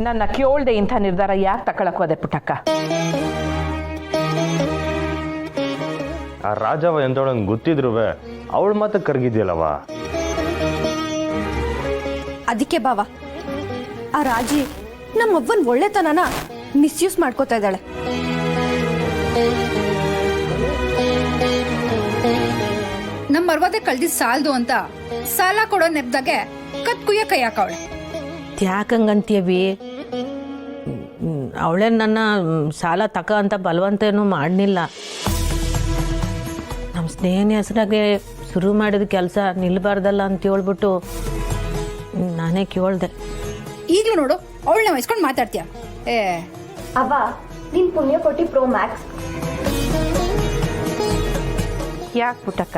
ನನ್ನ ಕೇಳ್ದೆ ಇಂಥ ನಿರ್ಧಾರ ಯಾಕೆ ತಗೊಳಕ್ ಹೋದೆ ಪುಟ್ಟಕ್ಕ? ಆ ರಾಜವ ಎಂತವಳಂಗೆ ಗೊತ್ತಿದ್ರು ಅವಳು ಮಾತ್ರ ಕರ್ಗಿದ್ಯಲ್ಲವ. ಅದಕ್ಕೆ ಬಾವ, ಆ ರಾಜಿ ನಮ್ಮವ್ವನ್ ಒಳ್ಳೆತನನ ಮಿಸ್ಯೂಸ್ ಮಾಡ್ಕೋತಾ ಇದ್ದಾಳೆ. ನಮ್ಮ ಮರ್ವಾದೆ ಕಳ್ದಿದ್ ಸಾಲ್ದು ಅಂತ ಸಾಲ ಕೊಡೋ ನೆಪ್ದಾಗೆ ಕತ್ ಕುಯ್ಯ ಕೈ ಹಾಕವಳೆ. ಯಾಕಂಗಂತೀವಿ? ಅವಳೇ ನನ್ನ ಸಾಲ ತಕ ಅಂತ ಬಲವಂತೇನೂ ಮಾಡಲಿಲ್ಲ. ನಮ್ಮ ಸ್ನೇಹನ ಹೆಸರಾಗೆ ಶುರು ಮಾಡಿದ ಕೆಲಸ ನಿಲ್ಬಾರ್ದಲ್ಲ ಅಂತ ಹೇಳ್ಬಿಟ್ಟು ನಾನೇ ಕೇಳ್ದೆ. ಈಗಲೂ ನೋಡು ಅವಳನ್ನ ವಹಿಸ್ಕೊಂಡು ಮಾತಾಡ್ತೀಯ. ಅವ್ವ, ನೀನ್ ಪುಣ್ಯಕೋಟಿ ಪ್ರೋ ಮ್ಯಾಕ್ಸ್. ಯಾಕೆ ಪುಟ್ಟಕ್ಕ?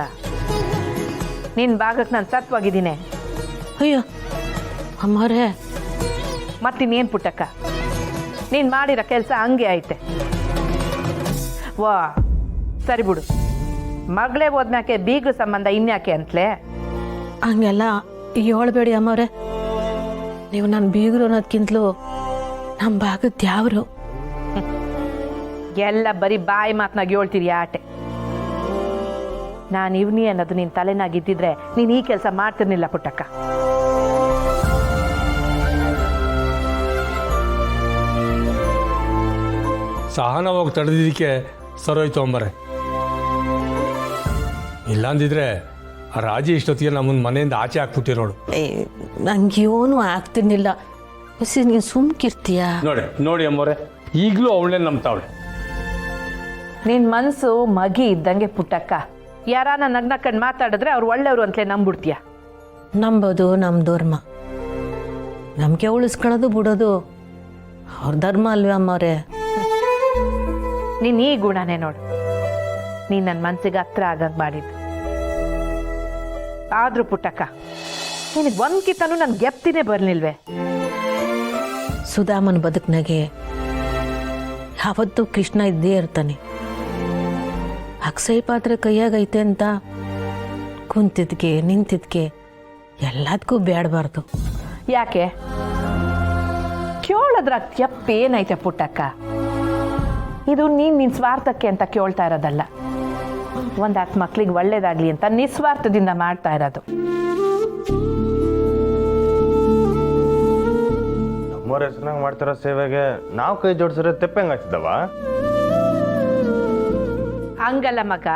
ನಿನ್ನ ಭಾಗಕ್ಕೆ ನಾನು ಸತ್ವಾಗಿದ್ದೀನಿ. ಅಯ್ಯೋ ಅಮ್ಮರೇ, ಮತ್ತಿನ್ನೇನು ಪುಟ್ಟಕ್ಕ, ನೀನು ಮಾಡಿರೋ ಕೆಲಸ ಹಂಗೆ ಐತೆ. ವಾ ಸರಿ ಬಿಡು, ಮಗಳೇ ಹೋದ್ಮ್ಯಾಕೆ ಬೀಗ್ರ ಸಂಬಂಧ ಇನ್ಯಾಕೆ ಅಂತಲೇ? ಹಂಗೆಲ್ಲ ಹೇಳ್ಬೇಡಿ ಅಮ್ಮವ್ರೆ. ನೀವು ನನ್ನ ಬೀಗರು ಅನ್ನೋದ್ಕಿಂತಲೂ ನಮ್ಮ ಭಾಗದ ಯಾವರು? ಎಲ್ಲ ಬರೀ ಬಾಯಿ ಮಾತನಾಗಿ ಹೇಳ್ತೀರಿ ಆಟೆ. ನಾನು ಇವ್ನಿ ಅನ್ನೋದು ನಿನ್ನ ತಲೆನಾಗಿದ್ದಿದ್ರೆ ನೀನು ಈ ಕೆಲಸ ಮಾಡ್ತಿರ್ಲಿಲ್ಲ ಪುಟ್ಟಕ್ಕ. ಸಹನವಾಗಿ ತಡೆದಿದ್ದಕ್ಕೆ ಸರೋಯ್ತು ಅಂಬರೆ. ಇಲ್ಲಾಂದಿದ್ರೆ ಆ ರಾಜಿ ಇಷ್ಟೊತ್ತಿಗೆ ನಮ್ಮನ್ನ ಮನೆಯಿಂದ ಆಚೆ ಹಾಕ್ಬಿಟ್ಟಿರೋಳು. ನಂಗೇನು ಆಗ್ತಿರ್ಲಿಲ್ಲ. ನೀನು ಸುಮ್ಕಿರ್ತೀಯ? ನೋಡಿ ಅಮ್ಮವ್ರೆ, ಈಗಲೂ ಅವಳೇ ನಂಬ್ತಾವಳೆ. ನಿನ್ನ ಮನಸ್ಸು ಮಗಿ ಇದ್ದಂಗೆ ಪುಟ್ಟಕ್ಕ. ಯಾರಾನ ನಗ್ನಕ್ಕಂಡು ಮಾತಾಡಿದ್ರೆ ಅವ್ರು ಒಳ್ಳೆಯವರು ಅಂತಲೇ ನಂಬಿಡ್ತೀಯ. ನಂಬೋದು ನಮ್ಮ ಧರ್ಮ. ನಂಬಿಕೆ ಉಳಿಸ್ಕೊಳ್ಳೋದು ಬಿಡೋದು ಅವ್ರ ಧರ್ಮ ಅಲ್ವೇ ಅಮ್ಮವ್ರೆ? ನೀನು ಈ ಗುಣನೇ ನೋಡು, ನೀನು ನನ್ನ ಮನಸ್ಸಿಗೆ ಹತ್ರ ಆಗಂಗೆ ಮಾಡಿದ್ದು. ಆದರೂ ಪುಟ್ಟಕ್ಕ, ನಿನಗೆ ಒಂದ್ಕಿತನೂ ನನ್ನ ಗೆಪ್ತಿನೇ ಬರಲಿಲ್ವೇ? ಸುಧಾಮನ ಬದುಕಿನಾಗೆ ಯಾವತ್ತೂ ಕೃಷ್ಣ ಇದ್ದೇ ಇರ್ತಾನೆ. ಅಕ್ಷಯ ಪಾತ್ರೆ ಕೈಯಾಗೈತೆ ಅಂತ ಕುಂತಿದ್ಕೆ ನಿಂತಿದ್ಕೆ ಎಲ್ಲದಕ್ಕೂ ಬೇಡಬಾರ್ದು. ಯಾಕೆ? ಕೇಳೋದ್ರ ಏನೈತೆ ಪುಟ್ಟಕ್ಕ? ಇದು ನಿನ್ನ ಸ್ವಾರ್ಥಕ್ಕೆ ಅಂತ ಕೇಳ್ತಾ ಇರೋದಲ್ಲ. ಒಂದು 10 ಮಕ್ಳಿಗೆ ಒಳ್ಳೇದಾಗ್ಲಿ ಅಂತ ನಿಸ್ವಾರ್ಥದಿಂದ ಮಾಡ್ತಾ ಇರೋದು. ನಮ್ಮವ್ರ ಹೆಸರಾಗ ಮಾಡ್ತಿರೋ ಸೇವೆಗೆ ನಾವು ಕೈ ಜೋಡಿಸಿದ್ರೆ ತೆಪ್ಪಂಗಾಗ್ತಿದ್ದವ? ಹಂಗಲ್ಲ ಮಗ,